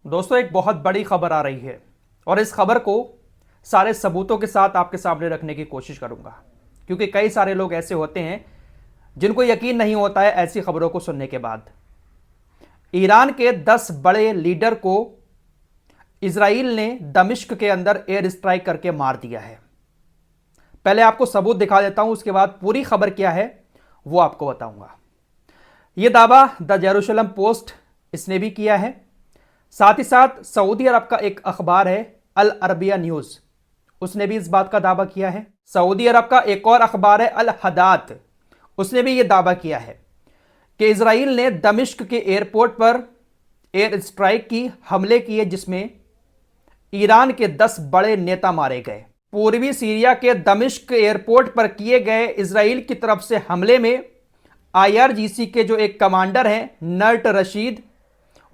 दोस्तों, एक बहुत बड़ी खबर आ रही है और इस खबर को सारे सबूतों के साथ आपके सामने रखने की कोशिश करूंगा, क्योंकि कई सारे लोग ऐसे होते हैं जिनको यकीन नहीं होता है ऐसी खबरों को सुनने के बाद। ईरान के 10 बड़े लीडर को इजराइल ने दमिश्क के अंदर एयर स्ट्राइक करके मार दिया है। पहले आपको सबूत दिखा देता हूं, उसके बाद पूरी खबर क्या है वो आपको बताऊंगा। यह दावा द जेरूशलम पोस्ट इसने भी किया है, साथ ही साथ सऊदी अरब का एक अखबार है अल अरबिया न्यूज, उसने भी इस बात का दावा किया है। सऊदी अरब का एक और अखबार है अल हदात, उसने भी यह दावा किया है कि इजराइल ने दमिश्क के एयरपोर्ट पर एयर स्ट्राइक की, हमले किए, जिसमें ईरान के 10 बड़े नेता मारे गए। पूर्वी सीरिया के दमिश्क एयरपोर्ट पर किए गए इजराइल की तरफ से हमले में आईआरजीसी के जो एक कमांडर हैं नर्ट रशीद,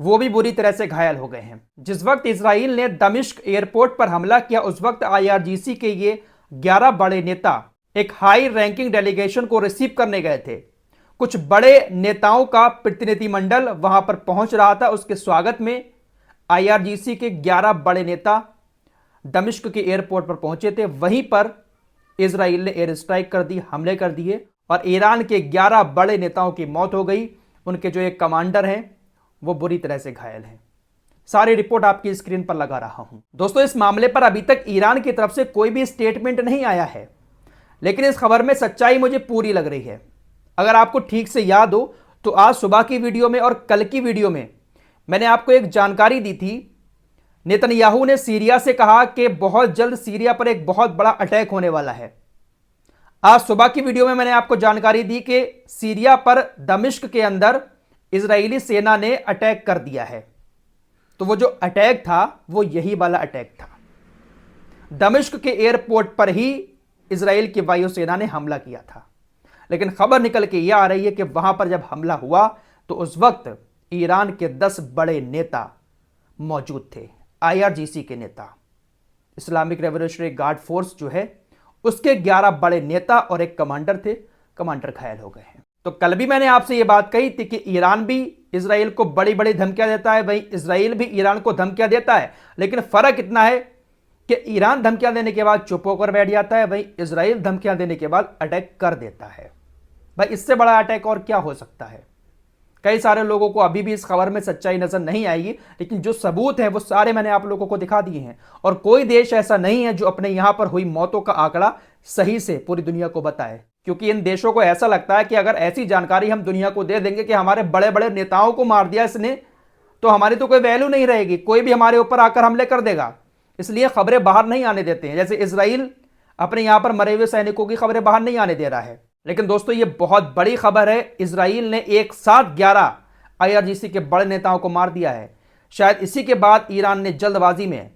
वो भी बुरी तरह से घायल हो गए हैं। जिस वक्त इजराइल ने दमिश्क एयरपोर्ट पर हमला किया उस वक्त आईआरजीसी के ये 11 बड़े नेता एक हाई रैंकिंग डेलीगेशन को रिसीव करने गए थे। कुछ बड़े नेताओं का प्रतिनिधिमंडल वहां पर पहुंच रहा था। उसके स्वागत में आईआरजीसी के 11 बड़े नेता दमिश्क के एयरपोर्ट पर पहुंचे थे। वहीं पर इजराइल ने एयर स्ट्राइक कर दी, हमले कर दिए और ईरान के 11 बड़े नेताओं की मौत हो गई। उनके जो एक कमांडर हैं वो बुरी तरह से घायल हैं। सारी रिपोर्ट आपकी स्क्रीन पर लगा रहा हूं। दोस्तों, इस मामले पर अभी तक ईरान की तरफ से कोई भी स्टेटमेंट नहीं आया है, लेकिन इस खबर में सच्चाई मुझे पूरी लग रही है। अगर आपको ठीक से याद हो तो आज सुबह की वीडियो में और कल की वीडियो में मैंने आपको एक जानकारी दी थी। नेतन्याहू ने सीरिया से कहा कि बहुत जल्द सीरिया पर एक बहुत बड़ा अटैक होने वाला है। आज सुबह की वीडियो में मैंने आपको जानकारी दी कि सीरिया पर दमिश्क के अंदर इजरायली सेना ने अटैक कर दिया है। तो वो जो अटैक था वो यही वाला अटैक था। दमिश्क के एयरपोर्ट पर ही इजराइल की वायुसेना ने हमला किया था। लेकिन खबर निकल के यह आ रही है कि वहां पर जब हमला हुआ तो उस वक्त ईरान के 10 बड़े नेता मौजूद थे। आईआरजीसी के नेता, इस्लामिक रेवोल्यूशनरी गार्ड फोर्स जो है उसके 11 बड़े नेता और एक कमांडर थे। कमांडर घायल हो गए हैं। तो कल भी मैंने आपसे यह बात कही थी कि ईरान भी इजराइल को बड़ी बड़ी धमकियां देता है, वहीं इजराइल भी ईरान को धमकियां देता है। लेकिन फर्क इतना है कि ईरान धमकियां देने के बाद चुप होकर बैठ जाता है, वहीं इजराइल धमकियां देने के बाद अटैक कर देता है। भाई, इससे बड़ा अटैक और क्या हो सकता है। कई सारे लोगों को अभी भी इस खबर में सच्चाई नजर नहीं आएगी, लेकिन जो सबूत है वो सारे मैंने आप लोगों को दिखा दिए हैं। और कोई देश ऐसा नहीं है जो अपने यहां पर हुई मौतों का आंकड़ा सही से पूरी दुनिया को बताए, क्योंकि इन देशों को ऐसा लगता है कि अगर ऐसी जानकारी हम दुनिया को दे देंगे कि हमारे बड़े बड़े नेताओं को मार दिया इसने, तो हमारी तो कोई वैल्यू नहीं रहेगी, कोई भी हमारे ऊपर आकर हमले कर देगा। इसलिए खबरें बाहर नहीं आने देते हैं। जैसे इजराइल अपने यहां पर मरे हुए सैनिकों की खबरें बाहर नहीं आने दे रहा है। लेकिन दोस्तों, ये बहुत बड़ी खबर है। इजराइल ने एक साथ 11 आईआरजीसी के बड़े नेताओं को मार दिया है। शायद इसी के बाद ईरान ने जल्दबाजी में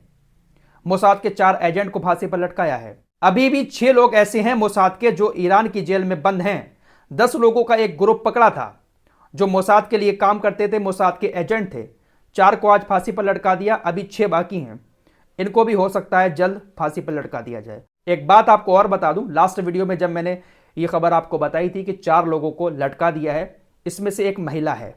मोसाद के 4 एजेंट को फांसी पर लटकाया है। अभी भी 6 लोग ऐसे हैं मोसाद के जो ईरान की जेल में बंद हैं। 10 लोगों का एक ग्रुप पकड़ा था जो मोसाद के लिए काम करते थे, मोसाद के एजेंट थे। 4 को आज फांसी पर लटका दिया, अभी 6 बाकी हैं। इनको भी हो सकता है जल्द फांसी पर लटका दिया जाए। एक बात आपको और बता दूं, लास्ट वीडियो में जब मैंने ये खबर आपको बताई थी कि 4 लोगों को लटका दिया है, इसमें से एक महिला है,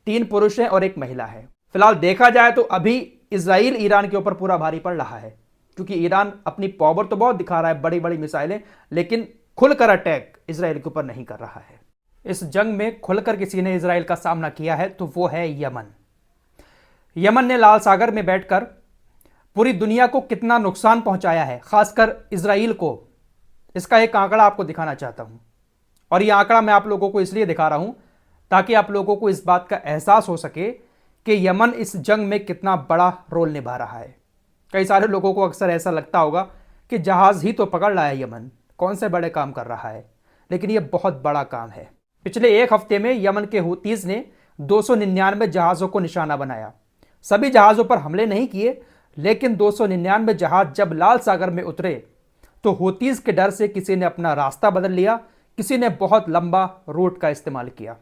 3 पुरुष हैं और एक महिला है। फिलहाल देखा जाए तो अभी इजराइल ईरान के ऊपर पूरा भारी पड़ रहा है, क्योंकि ईरान अपनी पावर तो बहुत दिखा रहा है, बड़ी बड़ी मिसाइलें, लेकिन खुलकर अटैक इजराइल के ऊपर नहीं कर रहा है। इस जंग में खुलकर किसी ने इजराइल का सामना किया है तो वो है यमन। यमन ने लाल सागर में बैठकर पूरी दुनिया को कितना नुकसान पहुंचाया है, खासकर इजराइल को। इसका एक आंकड़ा आपको दिखाना चाहता हूं, और यह आंकड़ा मैं आप लोगों को इसलिए दिखा रहा हूं ताकि आप लोगों को इस बात का एहसास हो सके कि यमन इस जंग में कितना बड़ा रोल निभा रहा है। कई सारे लोगों को अक्सर ऐसा लगता होगा कि जहाज ही तो पकड़ रहा है यमन, कौन से बड़े काम कर रहा है, लेकिन यह बहुत बड़ा काम है। पिछले एक हफ्ते में यमन के हुतीज ने 299 जहाज़ों को निशाना बनाया। सभी जहाज़ों पर हमले नहीं किए, लेकिन 299 जहाज जब लाल सागर में उतरे तो हुतीज के डर से किसी ने अपना रास्ता बदल लिया, किसी ने बहुत लंबा रूट का इस्तेमाल किया।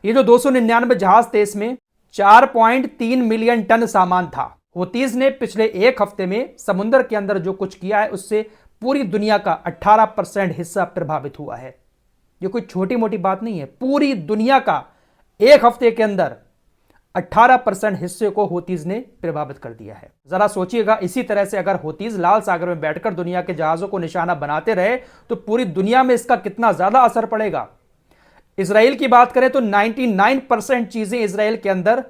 ये जो 299 जहाज थे इसमें 4.3 मिलियन टन सामान था। हुतीज ने पिछले एक हफ्ते में समुद्र के अंदर जो कुछ किया है उससे पूरी दुनिया का 18% हिस्सा प्रभावित हुआ है। ये कोई छोटी मोटी बात नहीं है। पूरी दुनिया का एक हफ्ते के अंदर 18% हिस्से को हूतीज ने प्रभावित कर दिया है। जरा सोचिएगा, इसी तरह से अगर हूतीज लाल सागर में बैठकर दुनिया के जहाजों को निशाना बनाते रहे तो पूरी दुनिया में इसका कितना ज्यादा असर पड़ेगा। इजराइल की बात करें तो 99% चीजें इजराइल के अंदर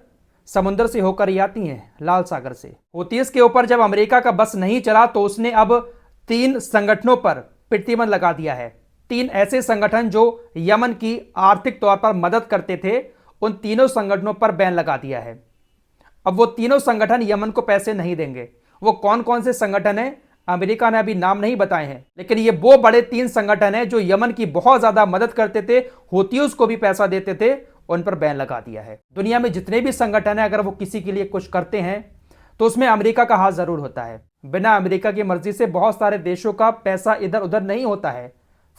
समुद्र से होकर ही आती हैं, लाल सागर से। हूतीज के ऊपर जब अमेरिका का बस नहीं चला तो उसने अब 3 संगठनों पर प्रतिबंध लगा दिया है। 3 ऐसे संगठन जो यमन की आर्थिक तौर पर मदद करते थे, उन तीनों संगठनों पर बैन लगा दिया है। अब वो तीनों संगठन यमन को पैसे नहीं देंगे। वो कौन कौन से संगठन हैं, अमेरिका ने अभी नाम नहीं बताए हैं, लेकिन ये वो बड़े 3 संगठन हैं जो यमन की बहुत ज्यादा मदद करते थे, हूतीयों को भी पैसा देते थे, उन पर बैन लगा दिया है। दुनिया में जितने भी संगठन हैं, अगर वो किसी के लिए कुछ करते हैं तो उसमें अमेरिका का हाथ जरूर होता है। बिना अमेरिका की मर्जी से बहुत सारे देशों का पैसा इधर उधर नहीं होता है।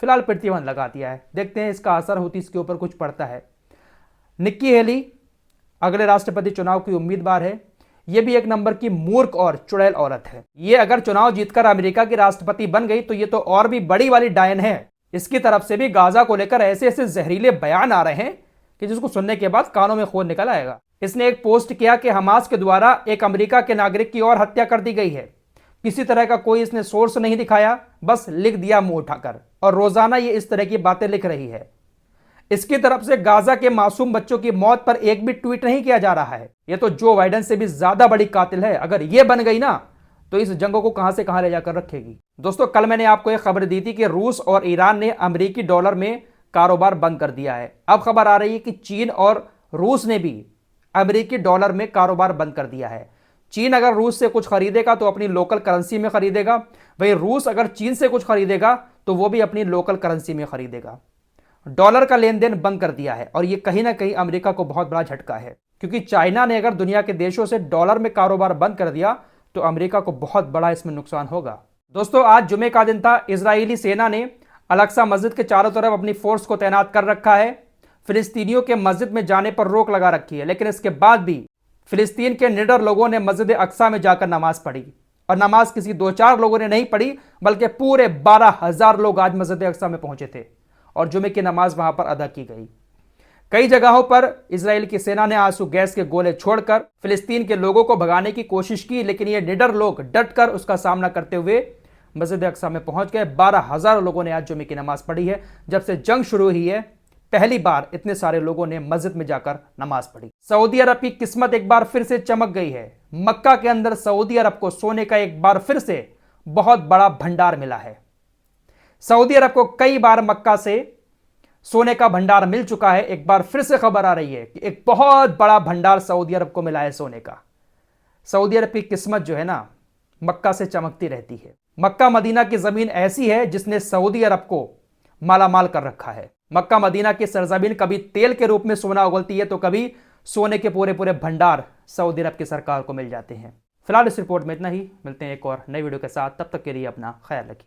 फिलहाल प्रतिबंध लगा दिया है, देखते हैं इसका असर हूतीज के ऊपर कुछ पड़ता है। निक्की हेली अगले राष्ट्रपति चुनाव की उम्मीदवार है। यह भी एक नंबर की मूर्ख और चुड़ैल औरत है। ये अगर चुनाव जीतकर अमेरिका की राष्ट्रपति बन गई तो ये तो और भी बड़ी वाली डायन है। इसकी तरफ से भी गाजा को लेकर ऐसे ऐसे जहरीले बयान आ रहे हैं कि जिसको सुनने के बाद कानों में खून निकल आएगा। इसने एक पोस्ट किया कि हमास के द्वारा एक अमेरिका के नागरिक की और हत्या कर दी गई है। किसी तरह का कोई इसने सोर्स नहीं दिखाया, बस लिख दिया मुंह उठाकर, और रोजाना ये इस तरह की बातें लिख रही है। इसकी तरफ से गाजा के मासूम बच्चों की मौत पर एक भी ट्वीट नहीं किया जा रहा है। ये तो जो बाइडेन से भी ज्यादा बड़ी कातिल है। अगर ये बन गई ना तो इस जंग को कहां से कहां ले जाकर रखेगी। दोस्तों, कल मैंने आपको एक खबर दी थी कि रूस और ईरान ने अमेरिकी डॉलर में कारोबार बंद कर दिया है। अब खबर आ रही है कि चीन और रूस ने भी अमेरिकी डॉलर में कारोबार बंद कर दिया है। चीन अगर रूस से कुछ खरीदेगा तो अपनी लोकल करेंसी में खरीदेगा, वहीं रूस अगर चीन से कुछ खरीदेगा तो वो भी अपनी लोकल करेंसी में खरीदेगा। डॉलर का लेन देन बंद कर दिया है और यह कहीं ना कहीं अमेरिका को बहुत बड़ा झटका है, क्योंकि चाइना ने अगर दुनिया के देशों से डॉलर में कारोबार बंद कर दिया तो अमेरिका को बहुत बड़ा इसमें नुकसान होगा। दोस्तों, आज जुमे का दिन था। इजरायली सेना ने अल-अक्सा मस्जिद के चारों तरफ अपनी फोर्स को तैनात कर रखा है। फिलिस्तीनियों के मस्जिद में जाने पर रोक लगा रखी है, लेकिन इसके बाद भी फिलिस्तीन के निडर लोगों ने मस्जिद अक्सा में जाकर नमाज पढ़ी। और नमाज किसी 2-4 लोगों ने नहीं पढ़ी, बल्कि पूरे 12,000 लोग आज मस्जिद अक्सा में पहुंचे थे और जुमे की नमाज वहां पर अदा की गई। कई जगहों पर इजराइल की सेना ने आंसू गैस के गोले छोड़कर फिलिस्तीन के लोगों को भगाने की कोशिश की, लेकिन ये निडर लोग डटकर उसका सामना करते हुए मस्जिद अक्सा में पहुंच गए। 12,000 लोगों ने आज जुमे की नमाज पढ़ी है। जब से जंग शुरू हुई है, पहली बार इतने सारे लोगों ने मस्जिद में जाकर नमाज पढ़ी। सऊदी अरब की किस्मत एक बार फिर से चमक गई है। मक्का के अंदर सऊदी अरब को सोने का एक बार फिर से बहुत बड़ा भंडार मिला है। सऊदी अरब को कई बार मक्का से सोने का भंडार मिल चुका है। एक बार फिर से खबर आ रही है कि एक बहुत बड़ा भंडार सऊदी अरब को मिला है सोने का। सऊदी अरब की किस्मत जो है ना, मक्का से चमकती रहती है। मक्का मदीना की जमीन ऐसी है जिसने सऊदी अरब को मालामाल कर रखा है। मक्का मदीना की सरजमीन कभी तेल के रूप में सोना उगलती है तो कभी सोने के पूरे पूरे भंडार सऊदी अरब की सरकार को मिल जाते हैं। फिलहाल इस रिपोर्ट में इतना ही। मिलते हैं एक और नई वीडियो के साथ, तब तक के लिए अपना ख्याल रखिए।